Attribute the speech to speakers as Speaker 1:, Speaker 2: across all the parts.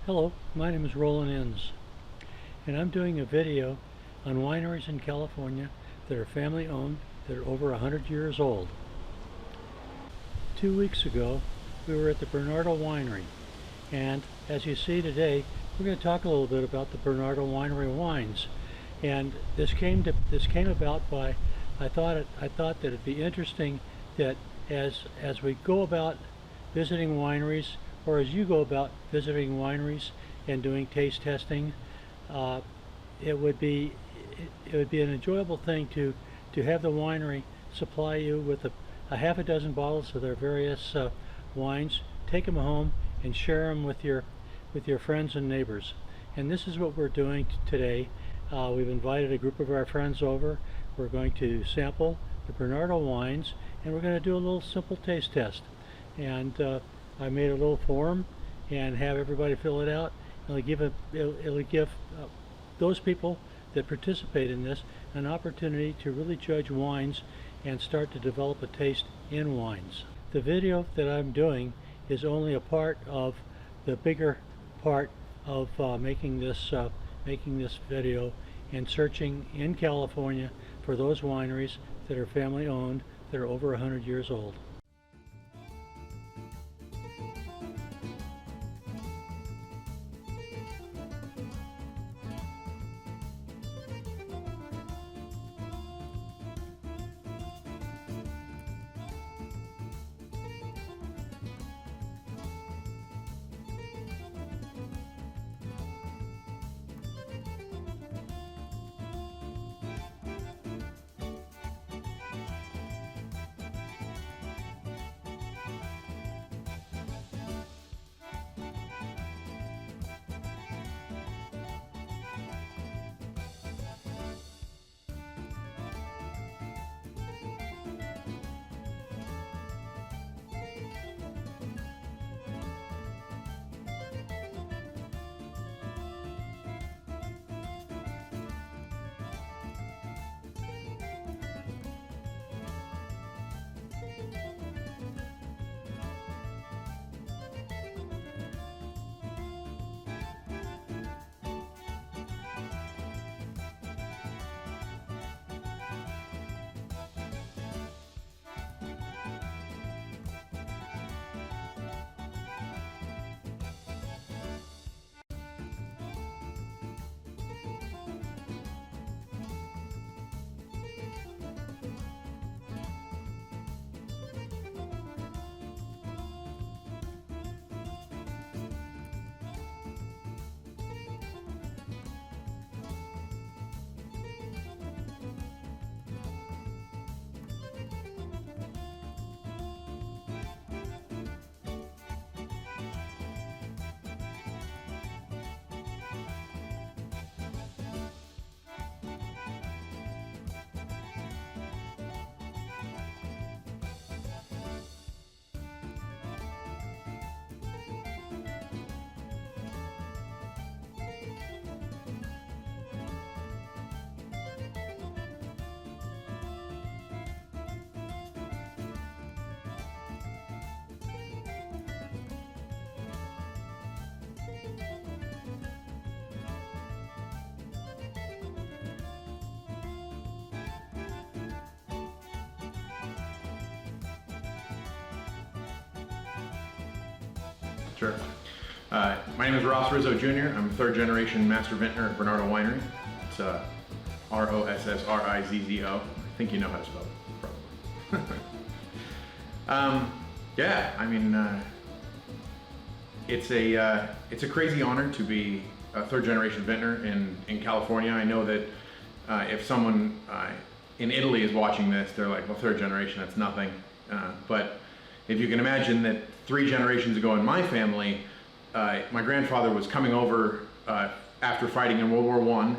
Speaker 1: Hello, my name is Roland Inns, and I'm doing a video on wineries in California that are family owned, that are over 100 years old. 2 weeks ago, we were at the Bernardo Winery, and as you see today, we're going to talk a little bit about the Bernardo Winery wines. And this came about by I thought that it'd be interesting that as we go about visiting wineries, or as you go about visiting wineries and doing taste testing, it would be an enjoyable thing to have the winery supply you with a half a dozen bottles of their various wines. Take them home and share them with your friends and neighbors. And this is what we're doing today. We've invited a group of our friends over. We're going to sample the Bernardo wines, and we're going to do a little simple taste test. And I made a little form and have everybody fill it out. It'll give those people that participate in this an opportunity to really judge wines and start to develop a taste in wines. The video that I'm doing is only a part of the bigger part of making this video and searching in California for those wineries that are family owned, that are over 100 years old.
Speaker 2: Sure. My name is Rizzo Jr. I'm a third generation master vintner at Bernardo Winery. It's Rossrizzo. I think you know how to spell it, probably. Yeah, I mean, it's a crazy honor to be a third generation vintner in California. I know that if someone in Italy is watching this, they're like, well, third generation, that's nothing. But if you can imagine that 3 generations ago in my family, my grandfather was coming over after fighting in World War I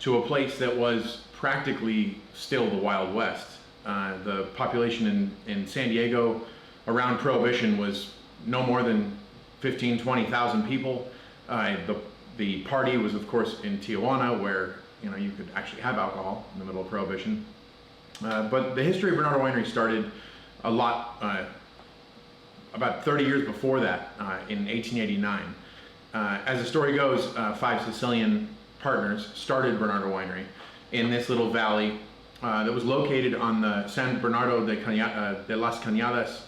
Speaker 2: to a place that was practically still the Wild West. The population in San Diego around Prohibition was no more than 20,000 people. The party was, of course, in Tijuana, where you could actually have alcohol in the middle of Prohibition. But the history of Bernardo Winery started a lot about 30 years before that, in 1889. as the story goes, 5 Sicilian partners started Bernardo Winery in this little valley that was located on the San Bernardo de las Cañadas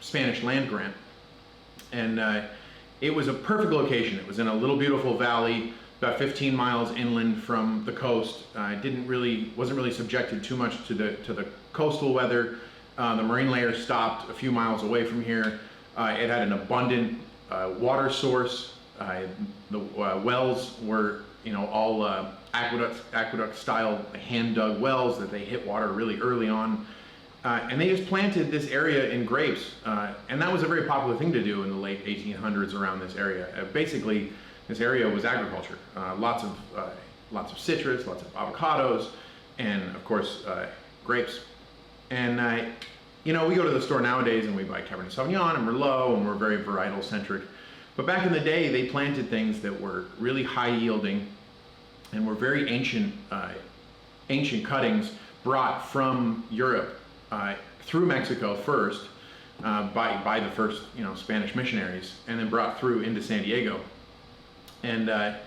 Speaker 2: Spanish land grant. And it was a perfect location. It was in a little beautiful valley about 15 miles inland from the coast. Wasn't really subjected too much to the coastal weather. The marine layer stopped a few miles away from here. It had an abundant water source. The wells were, all aqueduct style hand dug wells that they hit water really early on. And they just planted this area in grapes. And that was a very popular thing to do in the late 1800s around this area. Basically, this area was agriculture. Lots of citrus, lots of avocados, and of course, grapes. And we go to the store nowadays and we buy Cabernet Sauvignon and Merlot, and we're very varietal centric. But back in the day, they planted things that were really high yielding and were very ancient cuttings brought from Europe through Mexico first by the first Spanish missionaries, and then brought through into San Diego. And that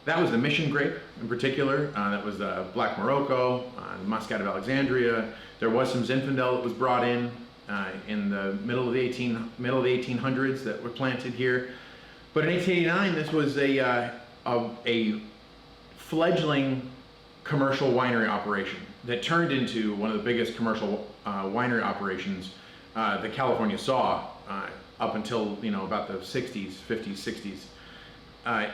Speaker 2: was the Mission grape in particular. That was the Black Morocco, Muscat of Alexandria. There was some Zinfandel that was brought in the middle of the 1800s that were planted here. But in 1889, this was a fledgling commercial winery operation that turned into one of the biggest commercial winery operations that California saw up until about the 60s, 50s, 60s.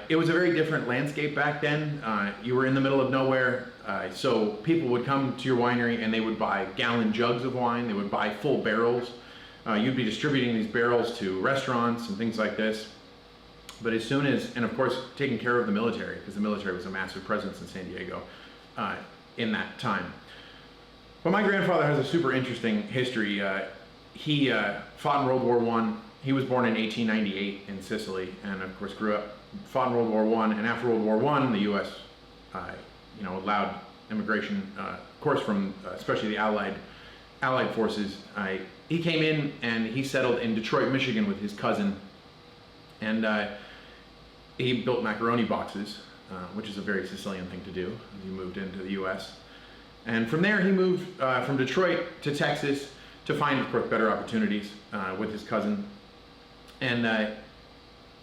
Speaker 2: It was a very different landscape back then. You were in the middle of nowhere, so people would come to your winery and they would buy gallon jugs of wine. They would buy full barrels. You'd be distributing these barrels to restaurants and things like this. But as soon as, and of course, taking care of the military, because the military was a massive presence in San Diego in that time. But my grandfather has a super interesting history. He fought in World War I. He was born in 1898 in Sicily, and of course fought in World War I. And after World War I, the U.S. Allowed immigration, of course, from especially the Allied forces. He came in and he settled in Detroit, Michigan, with his cousin, and he built macaroni boxes, which is a very Sicilian thing to do. He moved into the U.S. And from there, he moved from Detroit to Texas to find, of course, better opportunities with his cousin, and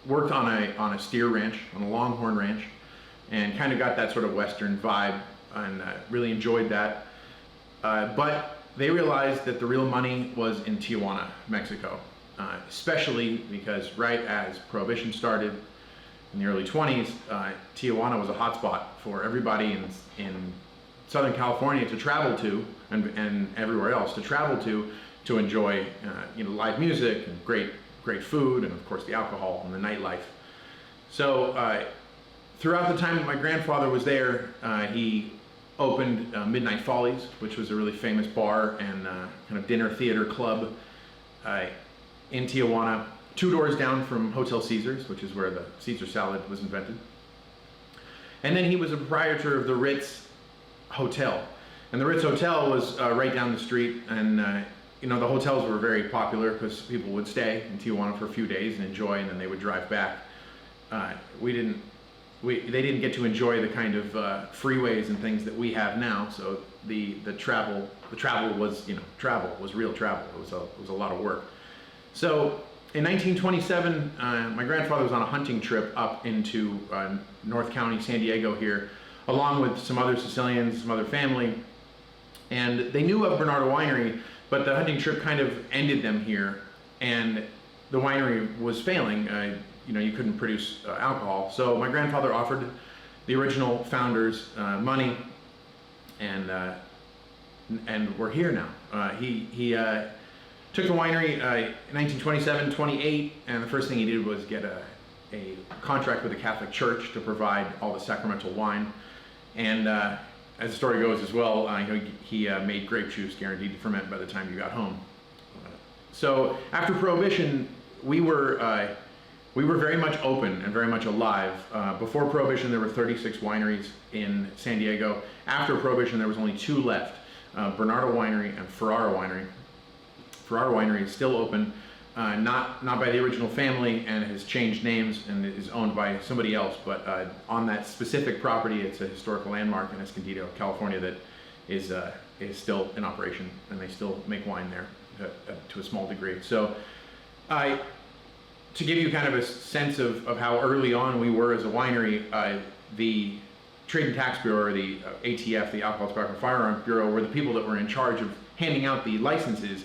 Speaker 2: worked on a steer ranch, on a longhorn ranch, and kind of got that sort of Western vibe, and really enjoyed that. But they realized that the real money was in Tijuana, Mexico, especially because right as Prohibition started in the early 20s, Tijuana was a hotspot for everybody in Southern California to travel to, and everywhere else to travel to enjoy live music and great food, and of course the alcohol and the nightlife. So throughout the time that my grandfather was there, he opened Midnight Follies, which was a really famous bar and kind of dinner theater club in Tijuana, 2 doors down from Hotel Caesars, which is where the Caesar salad was invented. And then he was a proprietor of the Ritz Hotel. And the Ritz Hotel was right down the street, and the hotels were very popular because people would stay in Tijuana for a few days and enjoy, and then they would drive back. They didn't get to enjoy the kind of freeways and things that we have now. So the travel was travel was real travel. It was a lot of work. So in 1927, my grandfather was on a hunting trip up into North County, San Diego here, along with some other Sicilians, some other family, and they knew of Bernardo Winery, but the hunting trip kind of ended them here, and the winery was failing. You couldn't produce alcohol. So my grandfather offered the original founders money, and we're here now. He took the winery in 1927, 28, and the first thing he did was get a contract with the Catholic Church to provide all the sacramental wine. And as the story goes as well, he made grape juice guaranteed to ferment by the time you got home. So after Prohibition, we were very much open and very much alive. Before Prohibition, there were 36 wineries in San Diego. After Prohibition, there was only 2 left, Bernardo Winery and Ferrara Winery. Ferrara Winery is still open. not by the original family, and has changed names and is owned by somebody else. But on that specific property, it's a historical landmark in Escondido, California, that is still in operation, and they still make wine there to a small degree. So, to give you kind of a sense of how early on we were as a winery, the Trade and Tax Bureau, or the ATF, the Alcohol, Tobacco, and Firearms Bureau, were the people that were in charge of handing out the licenses.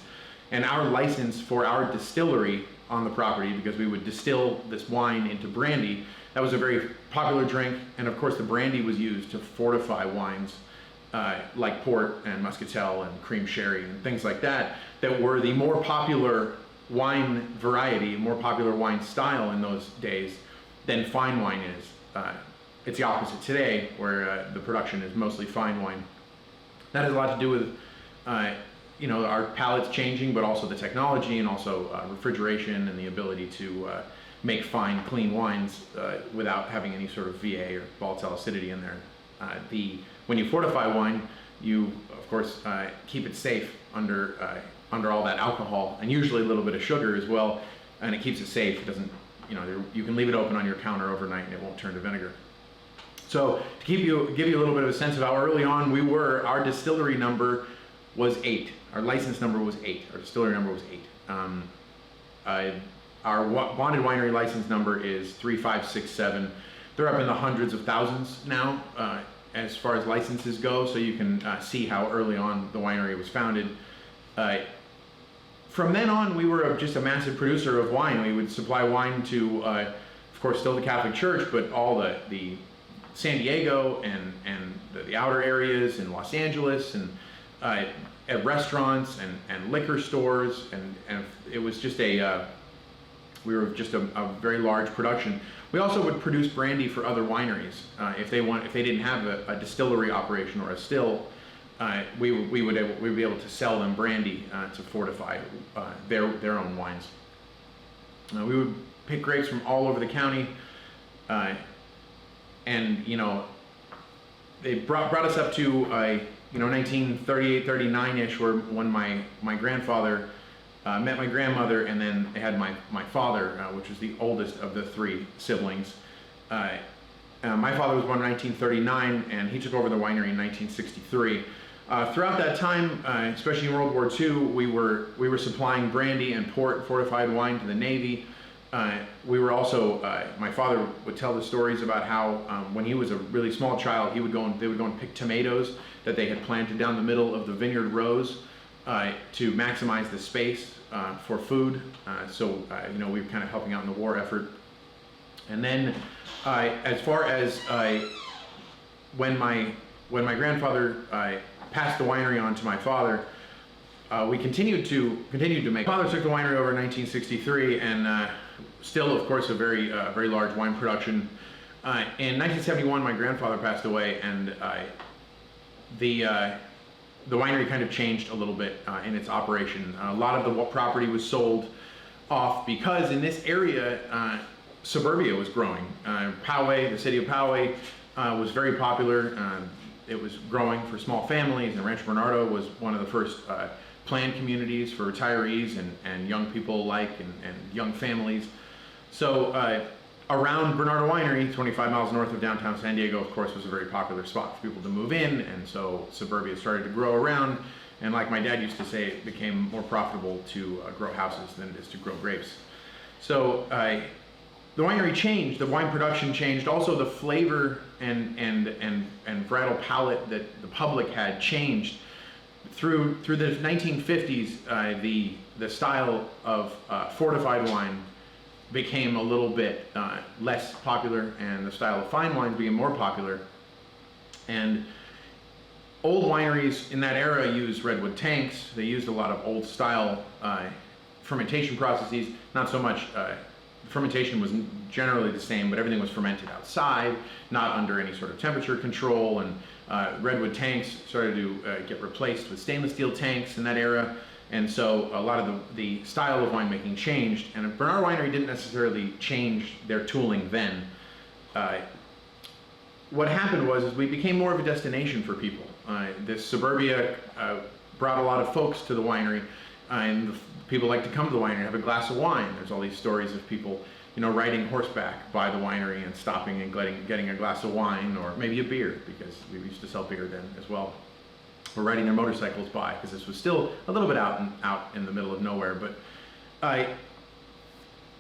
Speaker 2: And our license for our distillery on the property, because we would distill this wine into brandy, that was a very popular drink. And of course, the brandy was used to fortify wines like port and muscatel and cream sherry and things like that, that were the more popular wine variety, more popular wine style in those days than fine wine is. It's the opposite today, where the production is mostly fine wine. That has a lot to do with our palates changing, but also the technology, and also refrigeration and the ability to make fine, clean wines without having any sort of VA or volatile acidity in there. When you fortify wine, you of course keep it safe under all that alcohol, and usually a little bit of sugar as well, and it keeps it safe. It doesn't, you can leave it open on your counter overnight and it won't turn to vinegar. So to give you a little bit of a sense of how early on we were, our distillery number was 8. Our license number was 8. Our distillery number was 8. Our bonded winery license number is 3567. They're up in the hundreds of thousands now as far as licenses go, so you can see how early on the winery was founded. From then on, we were just a massive producer of wine. We would supply wine to, of course, still the Catholic Church, but all the San Diego and the outer areas in Los Angeles, and at restaurants and liquor stores, and it was just we were just a very large production. We also would produce brandy for other wineries if they didn't have a distillery operation or a still. We would be able to sell them brandy to fortify their own wines. We would pick grapes from all over the county, and they brought us up to 1938, 39-ish, when my grandfather met my grandmother, and then they had my father, which was the oldest of the 3 siblings. My father was born in 1939, and he took over the winery in 1963. Throughout that time, especially in World War II, we were supplying brandy and port, fortified wine to the Navy. We were also, my father would tell the stories about how when he was a really small child, they would go and pick tomatoes that they had planted down the middle of the vineyard rows to maximize the space for food. So we were kind of helping out in the war effort. And then as far as when my grandfather passed the winery on to my father, we continued to make. My father took the winery over in 1963, and still, of course, a very large wine production. In 1971, my grandfather passed away, and the winery kind of changed a little bit in its operation. A lot of the property was sold off because in this area, suburbia was growing. Poway, the city of Poway, was very popular. It was growing for small families, and Rancho Bernardo was one of the first planned communities for retirees and young people alike, and young families. So around Bernardo Winery, 25 miles north of downtown San Diego, of course, was a very popular spot for people to move in, and so suburbia started to grow around, and like my dad used to say, it became more profitable to grow houses than it is to grow grapes. So the winery changed, the wine production changed, also the flavor and varietal palate that the public had changed. Through the 1950s, the style of fortified wine became a little bit less popular, and the style of fine wines became more popular. And old wineries in that era used redwood tanks. They used a lot of old style fermentation processes. Not so much, fermentation was generally the same, but everything was fermented outside, not under any sort of temperature control, and redwood tanks started to get replaced with stainless steel tanks in that era. And so a lot of the style of winemaking changed, and Bernardo Winery didn't necessarily change their tooling then. What happened was we became more of a destination for people. This suburbia brought a lot of folks to the winery, and people like to come to the winery and have a glass of wine. There's all these stories of people, riding horseback by the winery and stopping and getting a glass of wine or maybe a beer, because we used to sell beer then as well. Or riding their motorcycles by, because this was still a little bit out in the middle of nowhere. But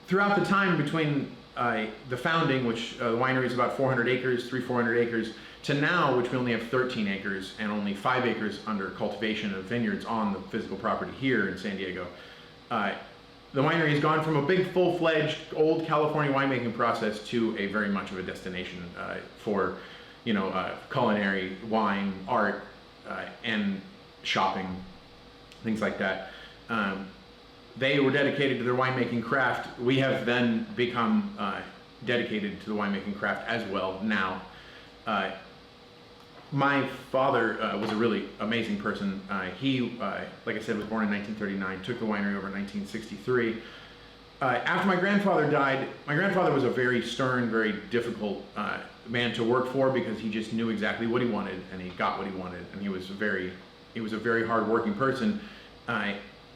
Speaker 2: throughout the time between the founding, which the winery is about 400 acres, 400 acres, to now, which we only have 13 acres and only 5 acres under cultivation of vineyards on the physical property here in San Diego. The winery has gone from a big, full-fledged, old California winemaking process to a very much of a destination for, culinary, wine, art, and shopping, things like that. They were dedicated to their winemaking craft. We have then become dedicated to the winemaking craft as well now. My father was a really amazing person. He, like I said, was born in 1939, took the winery over in 1963. After my grandfather died, my grandfather was a very stern, very difficult man to work for, because he just knew exactly what he wanted, and he got what he wanted, and he was a very hard-working person.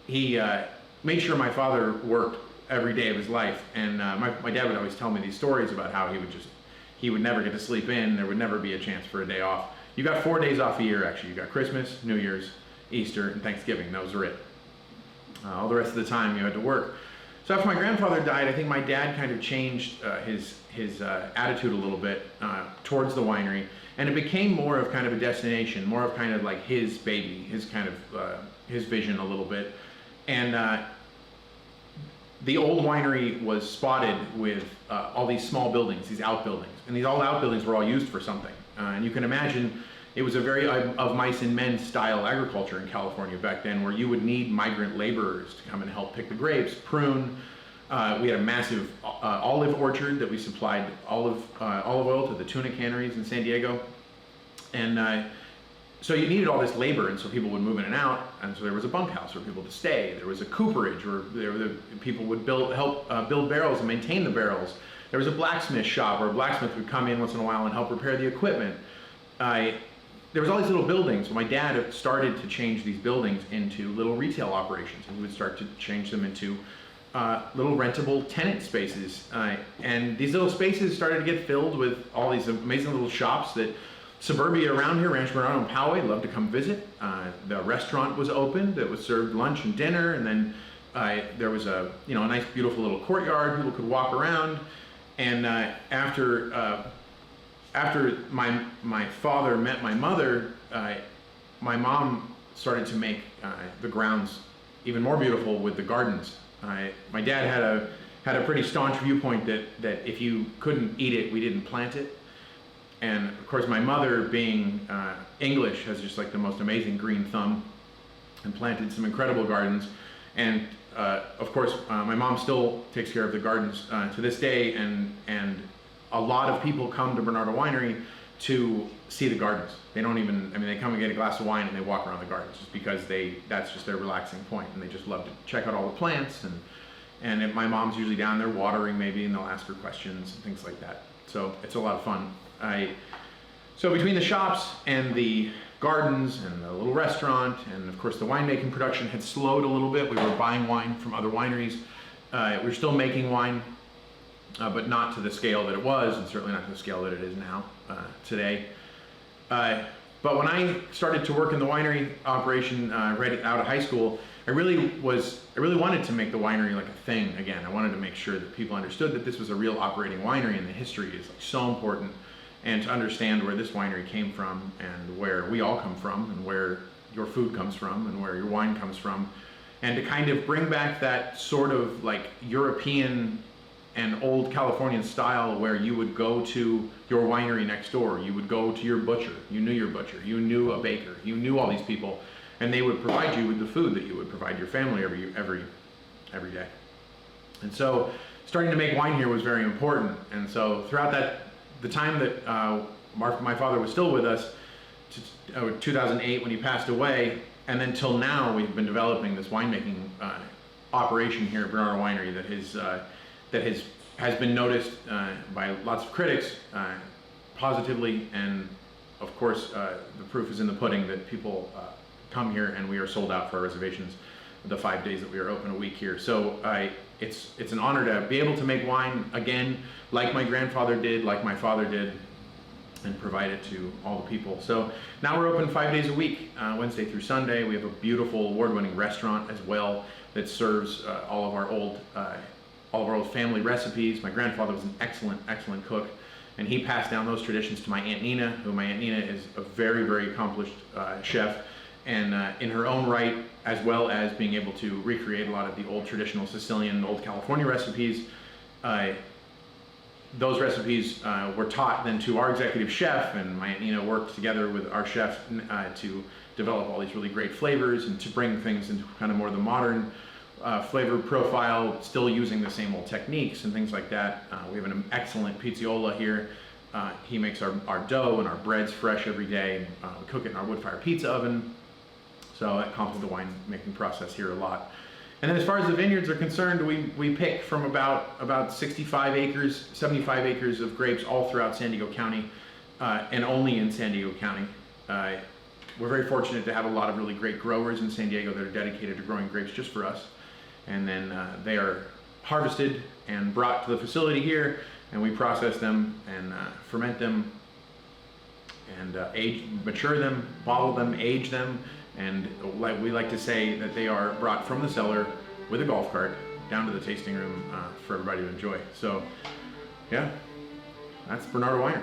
Speaker 2: He made sure my father worked every day of his life, and my dad would always tell me these stories about how he would never get to sleep in. There would never be a chance for a day off. You got 4 days off a year, actually. You got Christmas, New Year's, Easter, and Thanksgiving. Those are it. All the rest of the time you had to work. So after my grandfather died, I think my dad kind of changed his attitude a little bit towards the winery, and it became more of kind of a destination, more of kind of like his baby, his kind of his vision a little bit. And the old winery was spotted with all these small buildings, these outbuildings, and these old outbuildings were all used for something. And you can imagine it was a very of mice and men style agriculture in California back then, where you would need migrant laborers to come and help pick the grapes, prune. We had a massive olive orchard that we supplied olive oil to the tuna canneries in San Diego. And so you needed all this labor, and so people would move in and out, and so there was a bunkhouse for people to stay. There was a cooperage where people would help build barrels and maintain the barrels. There was a blacksmith shop where a blacksmith would come in once in a while and help repair the equipment. There was all these little buildings. So my dad started to change these buildings into little retail operations, and he would start to change them into little rentable tenant spaces. And these little spaces started to get filled with all these amazing little shops that suburbia around here, Rancho Bernardo and Poway, loved to come visit. The restaurant was open that was served lunch and dinner, and then there was a nice, beautiful little courtyard. People could walk around. And after my father met my mother, my mom started to make the grounds even more beautiful with the gardens. My dad had a pretty staunch viewpoint that if you couldn't eat it, we didn't plant it. And of course, my mother, being English, has just like the most amazing green thumb, and planted some incredible gardens. And of course, my mom still takes care of the gardens to this day, and a lot of people come to Bernardo Winery to see the gardens. They don't even, they come and get a glass of wine and they walk around the gardens just because that's just their relaxing point, and they just love to check out all the plants. And my mom's usually down there watering maybe, and they'll ask her questions and things like that. So it's a lot of fun. So between the shops and the gardens and the little restaurant, and of course the winemaking production had slowed a little bit. We were buying wine from other wineries. We're still making wine, but not to the scale that it was, and certainly not to the scale that it is now today. But when I started to work in the winery operation right out of high school, I really wanted to make the winery like a thing again. I wanted to make sure that people understood that this was a real operating winery, and the history is like so important, and to understand where this winery came from, and where we all come from, and where your food comes from, and where your wine comes from, and to kind of bring back that sort of like European and old Californian style, where you would go to your winery next door, you would go to your butcher, you knew your butcher, you knew a baker, you knew all these people, and they would provide you with the food that you would provide your family every day. And so starting to make wine here was very important. And so throughout the time that my father was still with us, 2008 when he passed away, and then till now, we've been developing this winemaking operation here at Bernardo Winery that has been noticed by lots of critics positively, and of course the proof is in the pudding that people come here, and we are sold out for our reservations the 5 days that we are open a week here. So it's an honor to be able to make wine again, like my grandfather did, like my father did, and provide it to all the people. So now we're open 5 days a week, Wednesday through Sunday. We have a beautiful award-winning restaurant as well that serves all of our old family recipes. My grandfather was an excellent cook, and he passed down those traditions to my Aunt Nina, who my Aunt Nina is a very accomplished chef, and in her own right, as well as being able to recreate a lot of the old traditional Sicilian, old California recipes. Those recipes were taught then to our executive chef, and my Aunt Nina worked together with our chef to develop all these really great flavors and to bring things into kind of more the modern flavor profile, still using the same old techniques and things like that. We have an excellent pizziola here. He makes our dough and our breads fresh every day. We cook it in our wood fire pizza oven, so that complements the wine making process here a lot. And then as far as the vineyards are concerned, we pick from about 65 acres, 75 acres of grapes all throughout San Diego County, and only in San Diego County. We're very fortunate to have a lot of really great growers in San Diego that are dedicated to growing grapes just for us. And then they are harvested and brought to the facility here, and we process them and ferment them and mature them, bottle them, age them. And like we like to say that they are brought from the cellar with a golf cart down to the tasting room for everybody to enjoy. So yeah, that's Bernardo Winery.